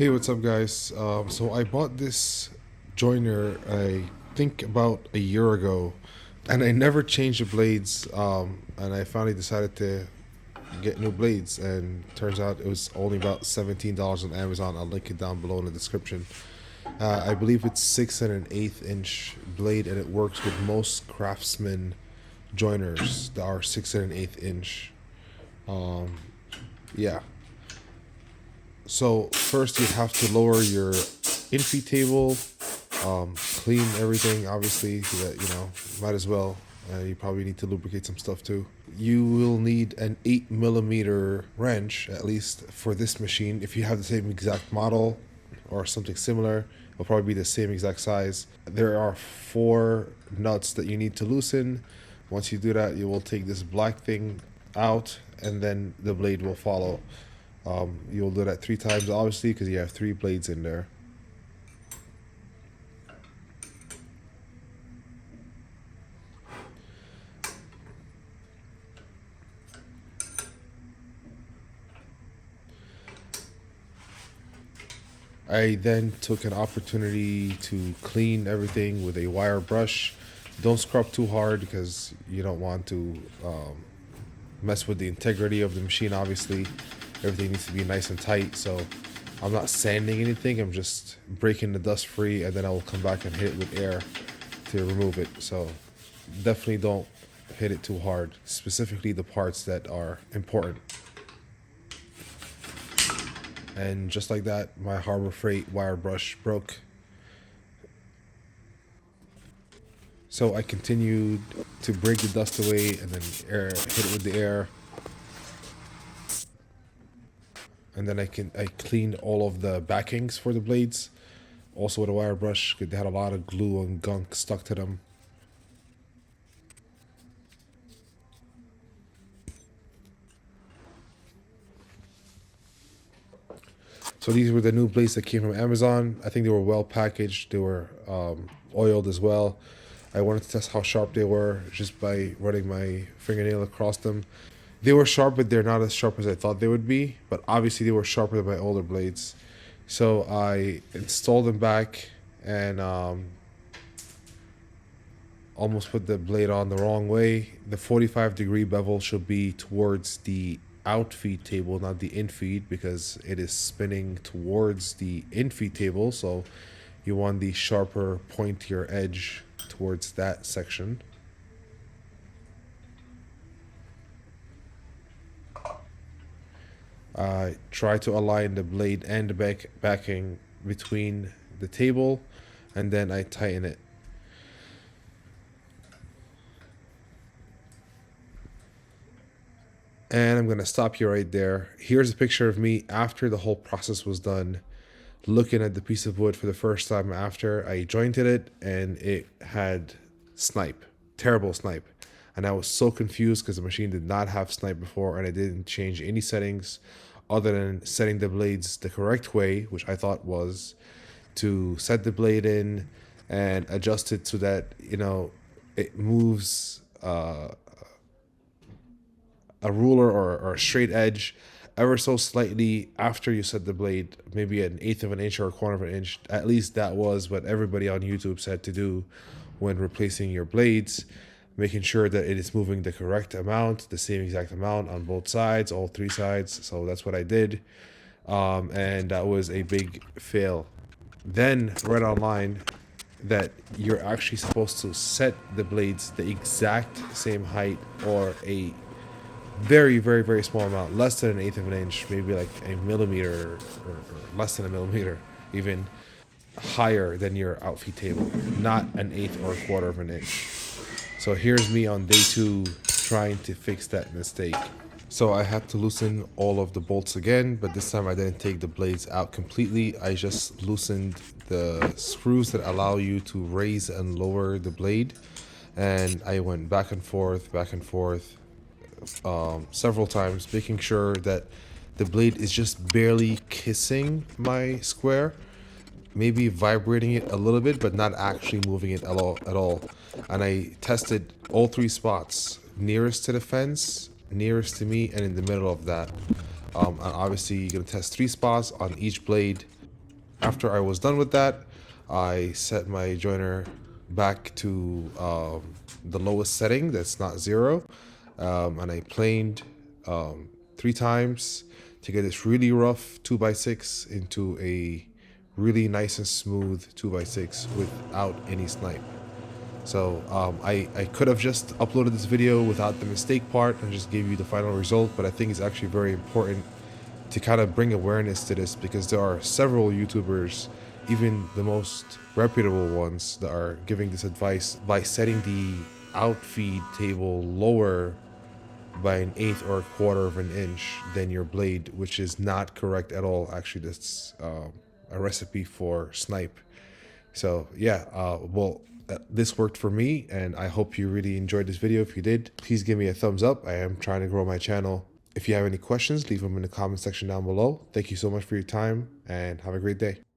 Hey, what's up, guys? So I bought this joiner, I think about a year ago, and I never changed the blades. And I finally decided to get new blades, and turns out it was only about $17 on Amazon. I'll link it down below in the description. I believe it's 6 1/8 inch blade, and it works with most Craftsman joiners that are 6 1/8 inch. Um, yeah. So first you have to lower your infy table, clean everything obviously so that might as well. You probably need to lubricate some stuff too. You will need an 8 millimeter wrench at least for this machine. If you have the same exact model or something similar, it'll probably be the same exact size. There are 4 nuts that you need to loosen. Once you do that, you will take this black thing out, and then the blade will follow. You'll do that 3 times, obviously, because you have 3 blades in there. I then took an opportunity to clean everything with a wire brush. Don't scrub too hard because you don't want to mess with the integrity of the machine, obviously. Everything needs to be nice and tight, so I'm not sanding anything. I'm just breaking the dust free, and then I will come back and hit it with air to remove it. So definitely don't hit it too hard, specifically the parts that are important. And just like that, my Harbor Freight wire brush broke. So I continued to break the dust away and then hit it with the air. And then I cleaned all of the backings for the blades, also with a wire brush, because they had a lot of glue and gunk stuck to them. So these were the new blades that came from Amazon. I think they were well packaged. They were oiled as well. I wanted to test how sharp they were just by running my fingernail across them. They were sharp, but they're not as sharp as I thought they would be. But obviously they were sharper than my older blades. So I installed them back and almost put the blade on the wrong way. The 45-degree bevel should be towards the out feed table, not the in feed, because it is spinning towards the in feed table. So you want the sharper, pointier edge towards that section. Try to align the blade and the backing between the table, and then I tighten it. And I'm gonna stop you right there. Here's a picture of me after the whole process was done, looking at the piece of wood for the first time after I jointed it, and it had snipe, terrible snipe. And I was so confused because the machine did not have snipe before, and I didn't change any settings other than setting the blades the correct way, which I thought was to set the blade in and adjust it so that it moves a ruler or a straight edge ever so slightly after you set the blade, maybe an eighth of an inch or a quarter of an inch. At least that was what everybody on YouTube said to do when replacing your blades, making sure that it is moving the correct amount, the same exact amount on both sides, all 3 sides. So that's what I did. And that was a big fail. Then read online that you're actually supposed to set the blades the exact same height, or a very, very, very small amount, less than an eighth of an inch, maybe like a millimeter or less than a millimeter, even higher than your outfeed table, not an eighth or a quarter of an inch. So here's me on day 2 trying to fix that mistake. So I had to loosen all of the bolts again, but this time I didn't take the blades out completely. I just loosened the screws that allow you to raise and lower the blade. And I went back and forth, several times, making sure that the blade is just barely kissing my square, maybe vibrating it a little bit, but not actually moving it at all. And I tested all 3 spots: nearest to the fence, nearest to me, and in the middle of that. And obviously you're gonna test 3 spots on each blade. After I was done with that, I set my joiner back to the lowest setting, that's not zero, and I planed 3 times to get this really rough 2x6 into a really nice and smooth 2x6 without any snipe. So I could have just uploaded this video without the mistake part and just gave you the final result, but I think it's actually very important to kind of bring awareness to this, because there are several YouTubers, even the most reputable ones, that are giving this advice by setting the outfeed table lower by an eighth or a quarter of an inch than your blade, which is not correct at all. Actually, that's a recipe for snipe. So yeah, this worked for me, and I hope you really enjoyed this video. If you did, please give me a thumbs up. I am trying to grow my channel. If you have any questions, leave them in the comment section down below. Thank you so much for your time, and have a great day.